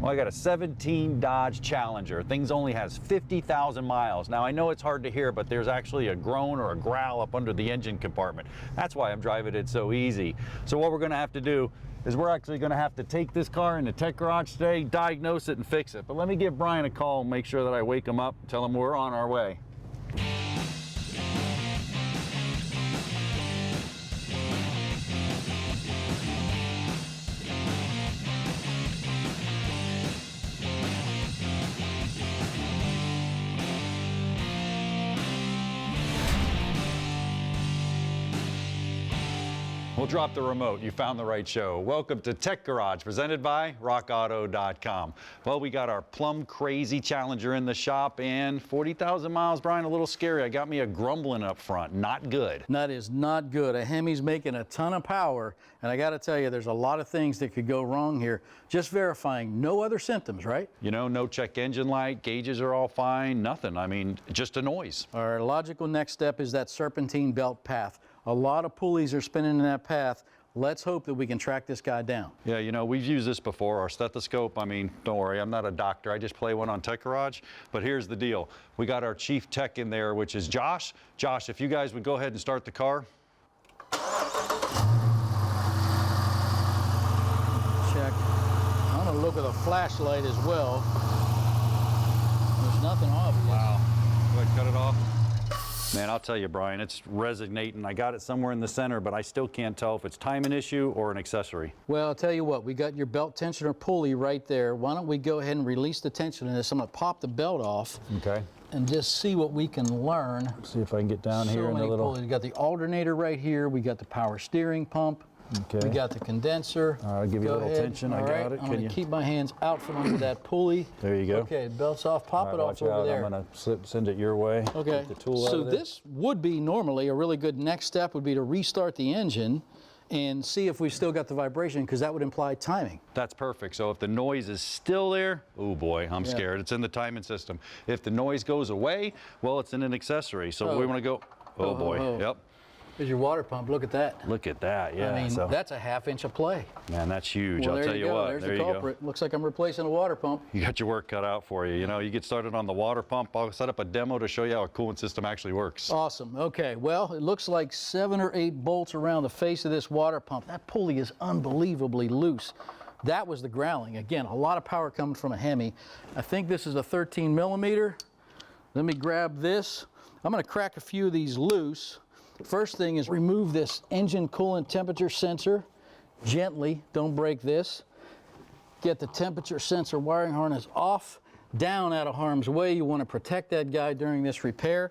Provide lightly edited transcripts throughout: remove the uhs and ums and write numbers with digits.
Well, I got a 17 Dodge Challenger. Things only has 50,000 miles. Now, I know it's hard to hear, but there's actually a groan or a growl up under the engine compartment. That's why I'm driving it so easy. So what we're gonna have to do is we're actually gonna have to take this car into Tech Garage today, diagnose it and fix it. But let me give Brian a call and make sure that I wake him up, tell him we're on our way. We'll drop the remote. You found the right show. Welcome to Tech Garage, presented by RockAuto.com. Well, we got our plumb crazy Challenger in the shop, and 40,000 miles, Brian, a little scary. I got me a grumbling up front. Not good. That is not good. A Hemi's making a ton of power, and I got to tell you, there's a lot of things that could go wrong here. Just verifying, no other symptoms, right? You know, no check engine light, gauges are all fine, nothing. I mean, just a noise. Our logical next step is that serpentine belt path. A lot of pulleys are spinning in that path. Let's hope that we can track this guy down. Yeah, you know, we've used this before. Our stethoscope, I mean, don't worry, I'm not a doctor. I just play one on Tech Garage. But here's the deal. We got our chief tech in there, which is Josh. Josh, if you guys would go ahead and start the car. Check. I'm gonna look at the flashlight as well. There's nothing obvious. Wow. Go ahead and cut it off. Man, I'll tell you, Brian, it's resonating. I got it somewhere in the center, but I still can't tell if it's timing issue or an accessory. Well, I'll tell you what, we got your belt tensioner pulley right there. Why don't we go ahead and release the tension in this? I'm gonna pop the belt off. Okay. And just see what we can learn. See if I can get down here in the little... Pulleys. We got the alternator right here. We got the power steering pump. Okay. We got the condenser. I'll give you a little tension. I got it. I'm going to keep my hands out from under that pulley. There you go. Okay, belt's off. Pop it off over there. I'm going to send it your way. Okay. Get the tool out so of there. this would be normally a really good next step would be to restart the engine and see if we've still got the vibration, because that would imply timing. That's perfect. So if the noise is still there, oh boy, I'm scared. It's in the timing system. If the noise goes away, well, it's in an accessory. So we want to go, oh boy, yep. There's your water pump. Look at that. Look at that, yeah. I mean, that's a ½ inch of play. Man, that's huge. Well, I'll tell you what. There's there the culprit. Looks like I'm replacing a water pump. You got your work cut out for you. You know, you get started on the water pump. I'll set up a demo to show you how a coolant system actually works. Awesome. Okay, well, it looks like 7 or 8 bolts around the face of this water pump. That pulley is unbelievably loose. That was the growling. Again, a lot of power coming from a Hemi. I think this is a 13 millimeter. Let me grab this. I'm going to crack a few of these loose. First thing is remove this engine coolant temperature sensor gently. Don't break this. Get the temperature sensor wiring harness off, down out of harm's way. You want to protect that guy during this repair.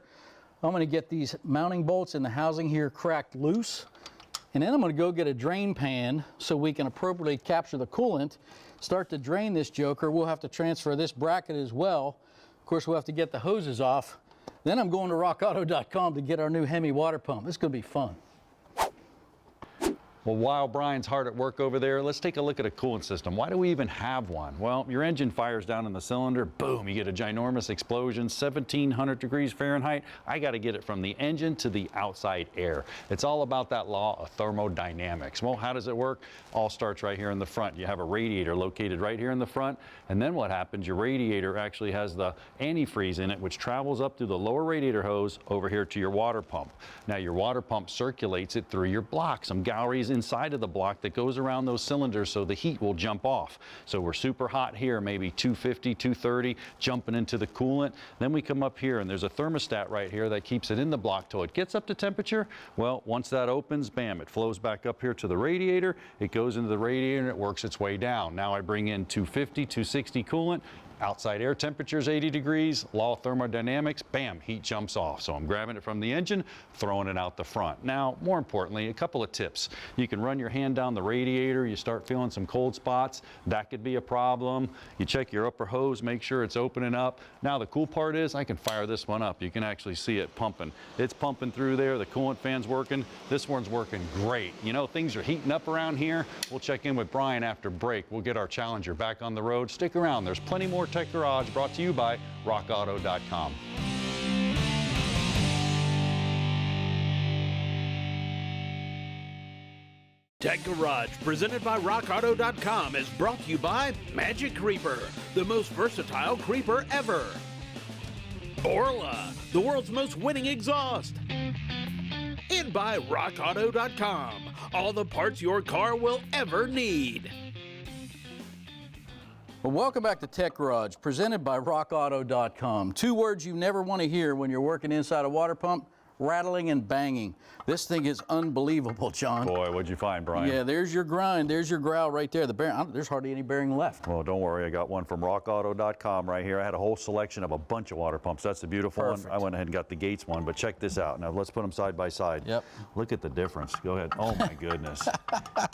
I'm going to get these mounting bolts in the housing here cracked loose. And then I'm going to go get a drain pan so we can appropriately capture the coolant, start to drain this joker. We'll have to transfer this bracket as well. Of course, we'll have to get the hoses off. Then I'm going to RockAuto.com to get our new Hemi water pump. This is going to be fun. Well, while Brian's hard at work over there, let's take a look at a coolant system. Why do we even have one? Well, your engine fires down in the cylinder, boom, you get a ginormous explosion, 1,700 degrees Fahrenheit. I got to get it from the engine to the outside air. It's all about that law of thermodynamics. Well, how does it work? All starts right here in the front. You have a radiator located right here in the front, and then what happens? Your radiator actually has the antifreeze in it, which travels up through the lower radiator hose over here to your water pump. Now, your water pump circulates it through your block. Some galleries inside of the block that goes around those cylinders so the heat will jump off. So we're super hot here, maybe 250, 230, jumping into the coolant. Then we come up here and there's a thermostat right here that keeps it in the block till it gets up to temperature. Well, once that opens, bam, it flows back up here to the radiator. It goes into the radiator and it works its way down. Now I bring in 250, 260 coolant. Outside air temperature is 80 degrees, law of thermodynamics, bam, heat jumps off. So I'm grabbing it from the engine, throwing it out the front. Now, more importantly, a couple of tips. You can run your hand down the radiator, you start feeling some cold spots, that could be a problem. You check your upper hose, make sure it's opening up. Now the cool part is I can fire this one up. You can actually see it pumping. It's pumping through there, the coolant fan's working. This one's working great. You know, things are heating up around here. We'll check in with Brian after break. We'll get our Challenger back on the road. Stick around, there's plenty more Tech Garage brought to you by RockAuto.com. Tech Garage, presented by RockAuto.com, is brought to you by Magic Creeper, the most versatile creeper ever. Orla, the world's most winning exhaust. And by RockAuto.com, all the parts your car will ever need. Well, welcome back to Tech Garage, presented by RockAuto.com. Two words you never want to hear when you're working inside a water pump: rattling and banging. This thing is unbelievable, John. Boy, what'd you find, Brian? Yeah, there's your grind, there's your growl right there. The bearing, there's hardly any bearing left. Well, don't worry, I got one from RockAuto.com right here. I had a whole selection of a bunch of water pumps. That's the beautiful Perfect. one. I went ahead and got the Gates one, but check this out. Now let's put them side by side. Yep. Look at the difference. Go ahead. Oh my goodness.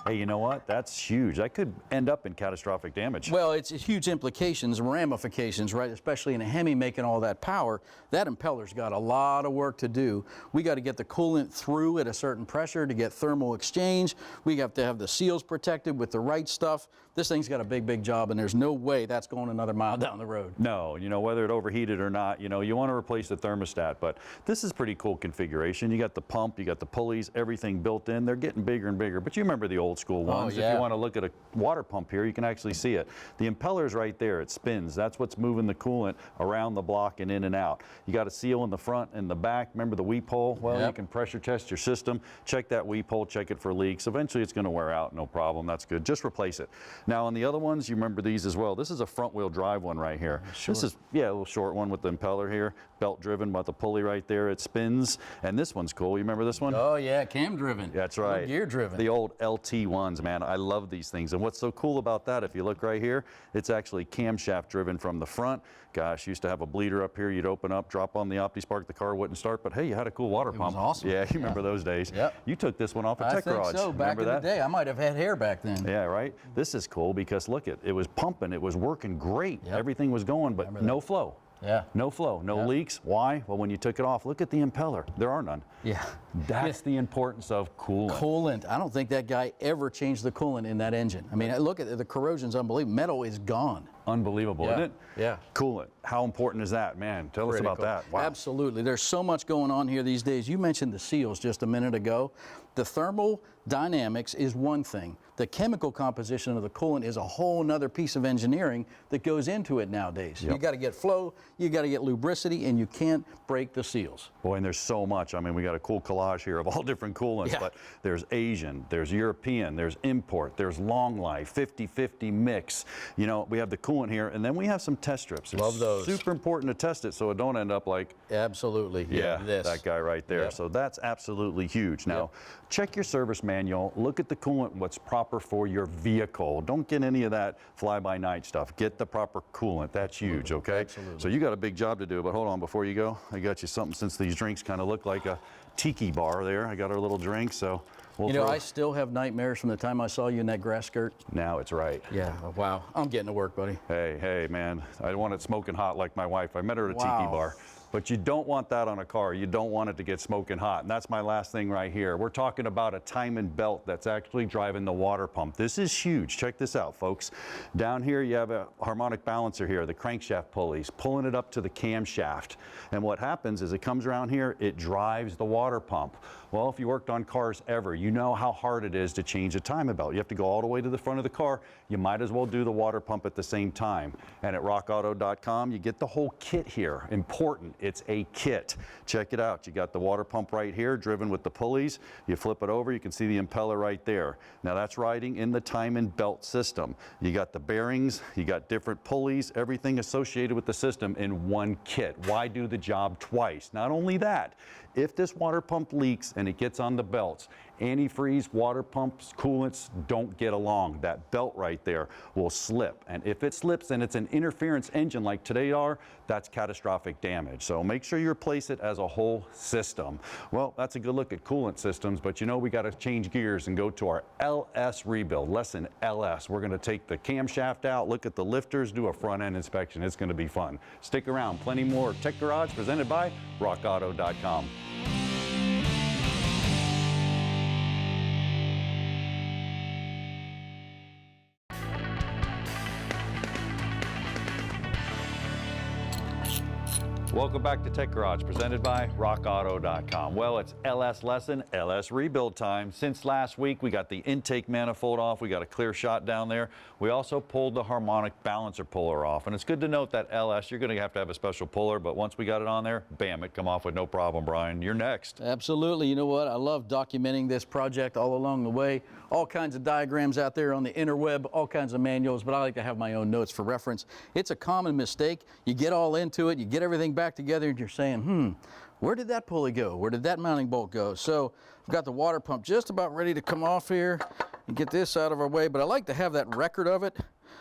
Hey, you know what? That's huge. That could end up in catastrophic damage. Well, it's huge implications and ramifications, right? Especially in a Hemi making all that power. That impeller's got a lot of work to do. We got to get the coolant through at a certain pressure to get thermal exchange. We have to have the seals protected with the right stuff. This thing's got a big job, and there's no way that's going another mile down the road. No, you know, whether it overheated or not, you know, you want to replace the thermostat, but this is pretty cool configuration. You got the pump, you got the pulleys, everything built in. They're getting bigger and bigger, but you remember the old school ones. yeah. If you want to look at a water pump here, you can actually see it. The impeller's right there. It spins. That's what's moving the coolant around the block and in and out. You got a seal in the front and the back. Remember the weep hole? Well, Yep. you can pressure test your system, check that weep hole, check it for leaks. Eventually it's going to wear out, no problem. That's good. Just replace it. Now on the other ones, you remember these as well. This is a front wheel drive one right here. This is, yeah, a little short one with the impeller here, belt driven by the pulley right there. It spins. And this one's cool. You remember this one? Oh yeah, cam driven. That's right. Gear driven. The old LT ones, man. I love these things. And what's so cool about that, if you look right here, it's actually camshaft driven from the front. Gosh, used to have a bleeder up here. You'd open up, drop on the OptiSpark, the car wouldn't start, but hey, you had a cool water pump. was awesome. Yeah, you remember those days. Yep. You took this one off a I Tech think Garage. so. Back Remember in that? the day, I might have had hair back then. Yeah, right? This is cool because look, it was pumping, it was working great. Yep. Everything was going, but no flow. Yeah. No flow, no Yep. leaks. Why? Well, when you took it off, look at the impeller. There are none. Yeah. That's the importance of coolant. Coolant. I don't think that guy ever changed the coolant in that engine. I mean, look at it, the corrosion's unbelievable. Metal is gone. Unbelievable, Yeah. isn't it? Yeah. Coolant. How important is that? Man, tell us about Critical. that. Wow. Absolutely. There's so much going on here these days. You mentioned the seals just a minute ago. The thermal dynamics is one thing. The chemical composition of the coolant is a whole nother piece of engineering that goes into it nowadays. Yep. You got to get flow, you got to get lubricity, and you can't break the seals. Boy, and there's so much. I mean, we got a cool collage here of all different coolants, Yeah. but there's Asian, there's European, there's import, there's long life, 50-50 mix. You know, we have the coolant here, and then we have some test strips. It's Love those. super important to test it so it don't end up like, Absolutely. This. that guy right there. Yep. So that's absolutely huge. Now, check your service manual, look at the coolant, what's proper for your vehicle. Don't get any of that fly-by-night stuff. Get the proper coolant. That's huge, okay? Absolutely. So you got a big job to do, but hold on, before you go, I got you something since these drinks kind of look like a tiki bar there. I got our little drink, so we'll You know, throw- I still have nightmares from the time I saw you in that grass skirt. Now it's right. Yeah, wow. I'm getting to work, buddy. Hey, man, I don't want it smoking hot like my wife. I met her at a Wow. tiki bar. But you don't want that on a car. You don't want it to get smoking hot. And that's my last thing right here. We're talking about a timing belt that's actually driving the water pump. This is huge. Check this out, folks. Down here, you have a harmonic balancer here, the crankshaft pulleys, pulling it up to the camshaft. And what happens is it comes around here, it drives the water pump. Well, if you worked on cars ever, you know how hard it is to change a timing belt. You have to go all the way to the front of the car. You might as well do the water pump at the same time. And at rockauto.com, you get the whole kit here. Important, it's a kit. Check it out. You got the water pump right here, driven with the pulleys. You flip it over, you can see the impeller right there. Now that's riding in the timing belt system. You got the bearings, you got different pulleys, everything associated with the system in one kit. Why do the job twice? Not only that, if this water pump leaks and it gets on the belts, antifreeze, water pumps, coolants don't get along. That belt right there will slip. And if it slips and it's an interference engine like today are, that's catastrophic damage. So make sure you replace it as a whole system. Well, that's a good look at coolant systems, but you know we got to change gears and go to our LS rebuild, lesson LS. We're going to take the camshaft out, look at the lifters, do a front end inspection. It's going to be fun. Stick around. Plenty more Tech Garage presented by RockAuto.com. Welcome back to Tech Garage, presented by RockAuto.com. Well, it's LS lesson, LS rebuild time. Since last week, we got the intake manifold off. We got a clear shot down there. We also pulled the harmonic balancer puller off. And it's good to note that LS, you're going to have a special puller, but once we got it on there, bam, it come off with no problem, Brian. You're next. Absolutely. You know what? I love documenting this project all along the way. All kinds of diagrams out there on the interweb, all kinds of manuals, but I like to have my own notes for reference. It's a common mistake. You get all into it, you get everything back together, and you're saying, where did that pulley go? Where did that mounting bolt go? So I've got the water pump just about ready to come off here and get this out of our way, but I like to have that record of it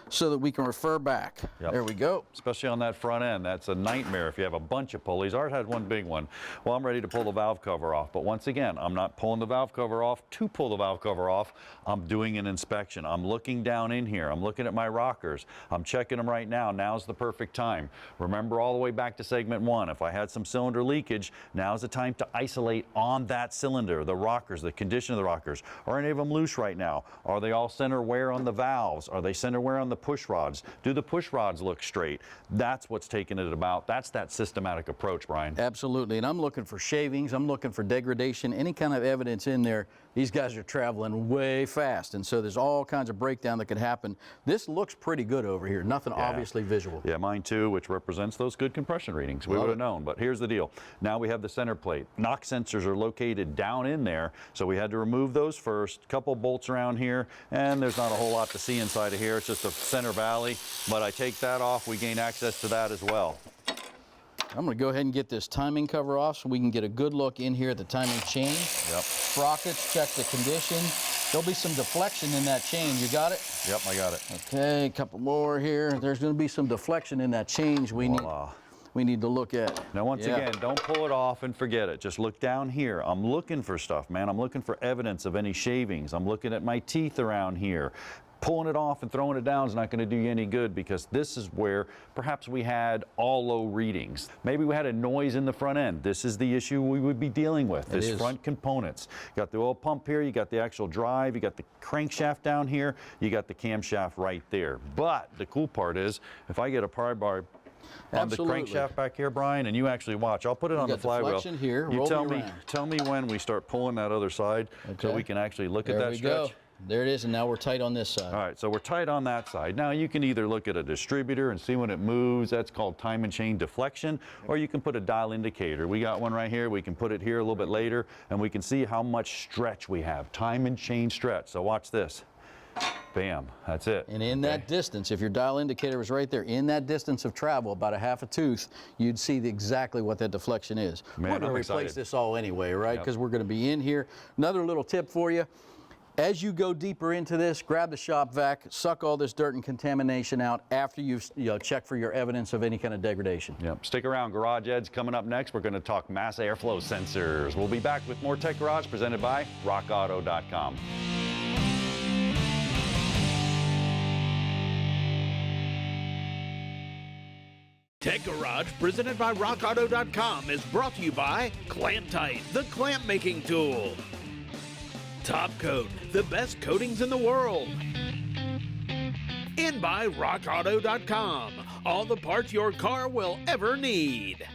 so that we can refer back. Yep. There we go. Especially on that front end. That's a nightmare if you have a bunch of pulleys. Ours had one big one. Well, I'm ready to pull the valve cover off. But once again, I'm not pulling the valve cover off to pull the valve cover off. I'm doing an inspection. I'm looking down in here. I'm looking at my rockers. I'm checking them right now. Now's the perfect time. Remember all the way back to segment 1. If I had some cylinder leakage, now's the time to isolate on that cylinder, the rockers, the condition of the rockers. Are any of them loose right now? Are they all center wear on the valves? Are they center wear on the push rods? Do the push rods look straight? That's what's taking it about. That's that systematic approach, Brian. Absolutely, and I'm looking for shavings, I'm looking for degradation, any kind of evidence in there. These guys are traveling way fast, and so there's all kinds of breakdown that could happen. This looks pretty good over here, nothing obviously visual. Yeah, mine too, which represents those good compression readings. We would have known, but here's the deal. Now we have the center plate. Knock sensors are located down in there, so we had to remove those first. Couple bolts around here, and there's not a whole lot to see inside of here. It's just a center valley, but I take that off, we gain access to that as well. I'm going to go ahead and get this timing cover off so we can get a good look in here at the timing chain. Yep. Sprockets, check the condition. There'll be some deflection in that chain. You got it? Yep, I got it. Okay, a couple more here. There's going to be some deflection in that change we need to look at. Now, once again, don't pull it off and forget it. Just look down here. I'm looking for stuff, man. I'm looking for evidence of any shavings. I'm looking at my teeth around here. Pulling it off and throwing it down is not going to do you any good, because this is where perhaps we had all low readings. Maybe we had a noise in the front end. This is the issue we would be dealing with, this front components. You got the oil pump here, you got the actual drive, you got the crankshaft down here, you got the camshaft right there. But the cool part is, if I get a pry bar on the crankshaft back here, Brian, and you actually watch, I'll put it on the flywheel. Here, you tell me when we start pulling that other side, so we can actually look at that stretch. There we go. There it is, and now we're tight on this side. All right, so we're tight on that side. Now you can either look at a distributor and see when it moves. That's called time and chain deflection, or you can put a dial indicator. We got one right here. We can put it here a little bit later, and we can see how much stretch we have, time and chain stretch. So watch this. Bam, that's it. And in that distance, if your dial indicator was right there, in that distance of travel, about a half a tooth, you'd see exactly what that deflection is. Man, we're going to replace this all anyway, right? Because we're going to be in here. Another little tip for you. As you go deeper into this, grab the shop vac, suck all this dirt and contamination out after you've checked for your evidence of any kind of degradation. Yep. Stick around. Garage Ed's coming up next. We're going to talk mass airflow sensors. We'll be back with more Tech Garage presented by RockAuto.com. Tech Garage, presented by RockAuto.com, is brought to you by Clamp Tight, the clamp making tool. Top Coat, the best coatings in the world. And by RockAuto.com, all the parts your car will ever need.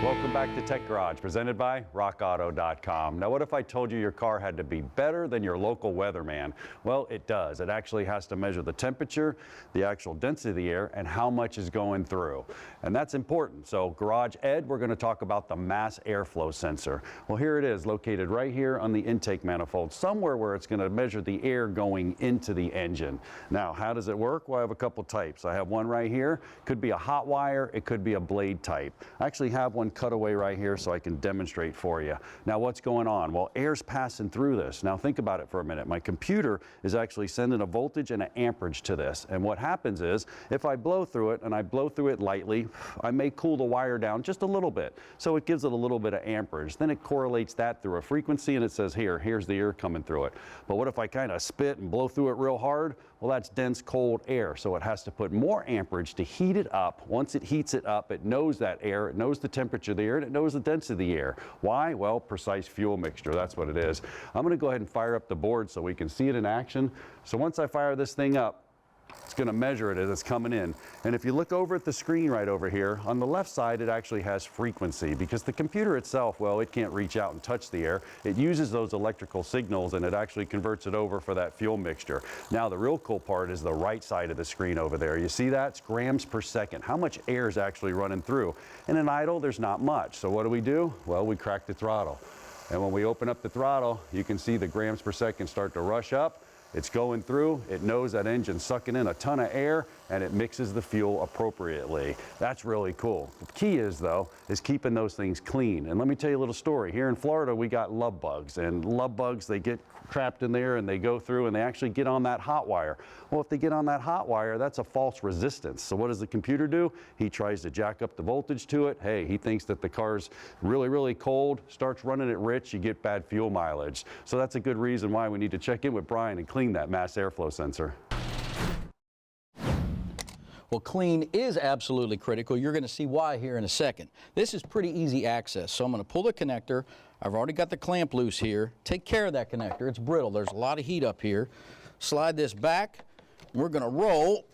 Welcome back to Tech Garage, presented by RockAuto.com. Now, what if I told you your car had to be better than your local weatherman? Well, it does. It actually has to measure the temperature, the actual density of the air, and how much is going through. And that's important. So, Garage Ed, we're going to talk about the mass airflow sensor. Well, here it is, located right here on the intake manifold, somewhere where it's going to measure the air going into the engine. Now, how does it work? Well, I have a couple types. I have one right here. Could be a hot wire. It could be a blade type. I actually have one cut away right here so I can demonstrate for you. Now, what's going on? Well, air's passing through this. Now, think about it for a minute. My computer is actually sending a voltage and an amperage to this. And what happens is, if I blow through it, and I blow through it lightly, I may cool the wire down just a little bit. So it gives it a little bit of amperage. Then it correlates that through a frequency, and it says, here's the air coming through it. But what if I kind of spit and blow through it real hard? Well, that's dense cold air, so it has to put more amperage to heat it up. Once it heats it up, it knows that air, it knows the temperature of the air, and it knows the density of the air. Why? Well, precise fuel mixture, that's what it is. I'm going to go ahead and fire up the board so we can see it in action. So once I fire this thing up, it's going to measure it as it's coming in. And if you look over at the screen right over here, on the left side it actually has frequency, because the computer itself, well, it can't reach out and touch the air. It uses those electrical signals and it actually converts it over for that fuel mixture. Now the real cool part is the right side of the screen over there. You see that? It's grams per second. How much air is actually running through? In an idle, there's not much. So what do? Well, we crack the throttle. And when we open up the throttle, you can see the grams per second start to rush up. It's going through, it knows that engine's sucking in a ton of air, and it mixes the fuel appropriately. That's really cool. The key is, though, is keeping those things clean. And let me tell you a little story. Here in Florida, we got love bugs, and love bugs, they get trapped in there and they go through and they actually get on that hot wire. Well, if they get on that hot wire, that's a false resistance. So what does the computer do? He tries to jack up the voltage to it. Hey, he thinks that the car's really, really cold, starts running it rich, you get bad fuel mileage. So that's a good reason why we need to check in with Brian and clean that mass airflow sensor. Well, clean is absolutely critical. You're going to see why here in a second. This is pretty easy access. So I'm going to pull the connector. I've already got the clamp loose here. Take care of that connector. It's brittle. There's a lot of heat up here. Slide this back. We're going to roll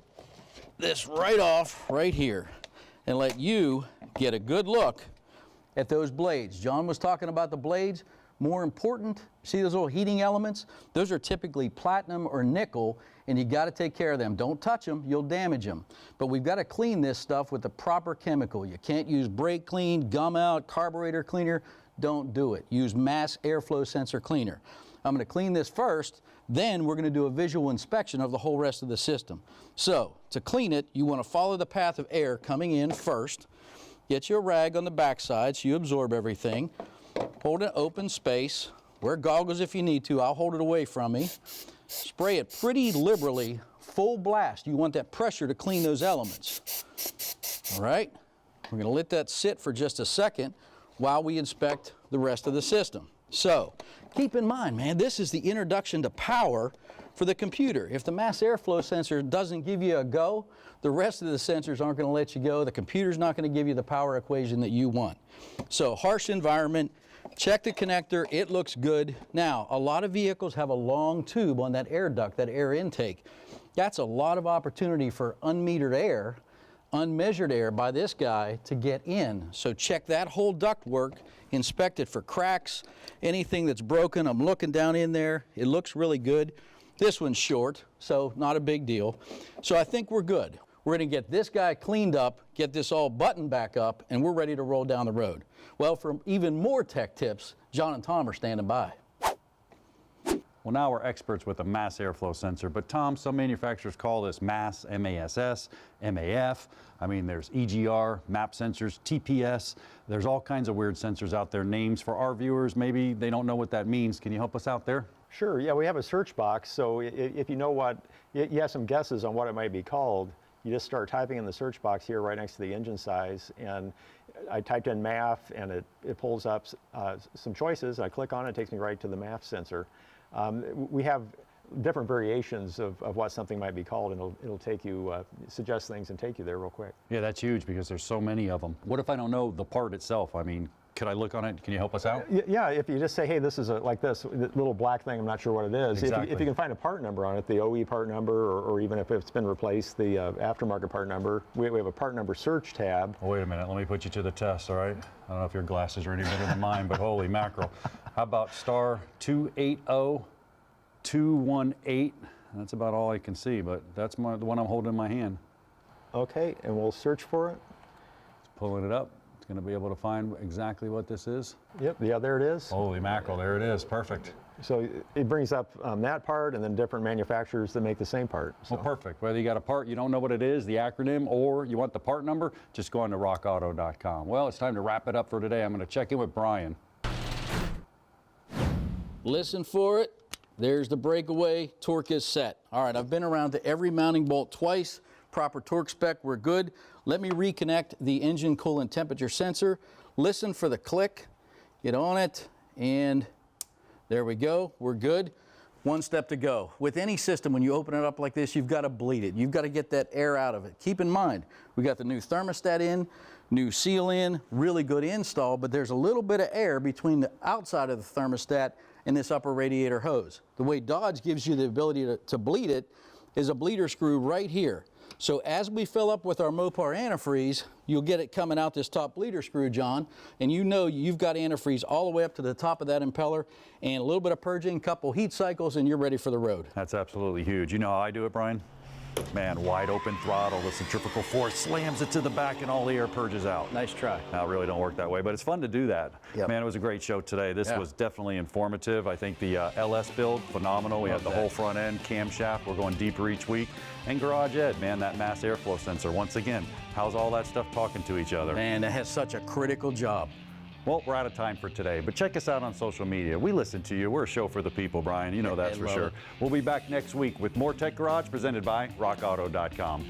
this right off right here and let you get a good look at those blades. John was talking about the blades. More important, see those little heating elements? Those are typically platinum or nickel, and you got to take care of them. Don't touch them, you'll damage them. But we've got to clean this stuff with the proper chemical. You can't use brake clean, gum out, carburetor cleaner. Don't do it. Use mass airflow sensor cleaner. I'm going to clean this first, then we're going to do a visual inspection of the whole rest of the system. So, to clean it, you want to follow the path of air coming in first. Get you a rag on the backside so you absorb everything. Hold an open space. Wear goggles if you need to. I'll hold it away from me. Spray it pretty liberally, full blast. You want that pressure to clean those elements. All right? We're going to let that sit for just a second while we inspect the rest of the system. So, keep in mind, man, this is the introduction to power for the computer. If the mass airflow sensor doesn't give you a go, the rest of the sensors aren't going to let you go. The computer's not going to give you the power equation that you want. So, harsh environment. Check the connector, it looks good. Now, a lot of vehicles have a long tube on that air duct, that air intake. That's a lot of opportunity for unmetered air, unmeasured air by this guy to get in. So check that whole duct work, inspect it for cracks, anything that's broken. I'm looking down in there, it looks really good. This one's short, so not a big deal. So I think we're good. We're going to get this guy cleaned up, get this all buttoned back up, and we're ready to roll down the road. Well, for even more tech tips, John and Tom are standing by. Well, now we're experts with a mass airflow sensor, but Tom, some manufacturers call this MASS, M-A-S-S, MAF. I mean, there's EGR, MAP sensors, TPS. There's all kinds of weird sensors out there. Names for our viewers, maybe they don't know what that means. Can you help us out there? Sure, yeah, we have a search box, so if you know what, you have some guesses on what it might be called, you just start typing in the search box here right next to the engine size, and I typed in MAF and it pulls up some choices. I click on it, it takes me right to the MAF sensor. We have different variations of what something might be called, and it'll take you, suggest things and take you there real quick. Yeah, that's huge because there's so many of them. What if I don't know the part itself? I mean, could I look on it? Can you help us out? Yeah, if you just say, hey, this is like this little black thing, I'm not sure what it is. Exactly. If you can find a part number on it, the OE part number, or even if it's been replaced, the aftermarket part number, we have a part number search tab. Oh, wait a minute, let me put you to the test, all right? I don't know if your glasses are any better than mine, but holy mackerel. How about star 280218? That's about all I can see, but that's the one I'm holding in my hand. Okay, and we'll search for it. Pulling it up. Going to be able to find exactly what this is. Yep, yeah, there it is. Holy mackerel, there it is, perfect. So it brings up that part and then different manufacturers that make the same part. So. Well, perfect. Whether you got a part, you don't know what it is, the acronym, or you want the part number, just go on to RockAuto.com. Well, it's time to wrap it up for today. I'm going to check in with Brian. Listen for it. There's the breakaway. Torque is set. All right, I've been around to every mounting bolt twice. Proper torque spec, we're good. Let me reconnect the engine coolant temperature sensor. Listen for the click. Get on it, and there we go. We're good. One step to go. With any system, when you open it up like this, you've got to bleed it. You've got to get that air out of it. Keep in mind, we got the new thermostat in, new seal in, really good install, but there's a little bit of air between the outside of the thermostat and this upper radiator hose. The way Dodge gives you the ability to bleed it is a bleeder screw right here. So as we fill up with our Mopar antifreeze, you'll get it coming out this top bleeder screw, John, and you know you've got antifreeze all the way up to the top of that impeller, and a little bit of purging, couple heat cycles, and you're ready for the road. That's absolutely huge. You know how I do it, Brian? Man, wide open throttle, the centrifugal force slams it to the back and all the air purges out. Nice try. Now, it really don't work that way, but it's fun to do that. Yep. Man, it was a great show today. This Yeah. was definitely informative. I think the LS build, phenomenal. We Love had the that. whole front end, camshaft. We're going deeper each week. And Garage Ed, man, that mass airflow sensor. Once again, how's all that stuff talking to each other? Man, that has such a critical job. Well, we're out of time for today, but check us out on social media. We listen to you. We're a show for the people, Brian. You know that's I for love sure. it. We'll be back next week with more Tech Garage presented by RockAuto.com.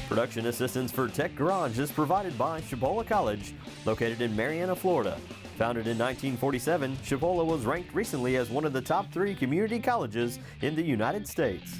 Production assistance for Tech Garage is provided by Cibola College, located in Marianna, Florida. Founded in 1947, Cibola was ranked recently as one of the top 3 community colleges in the United States.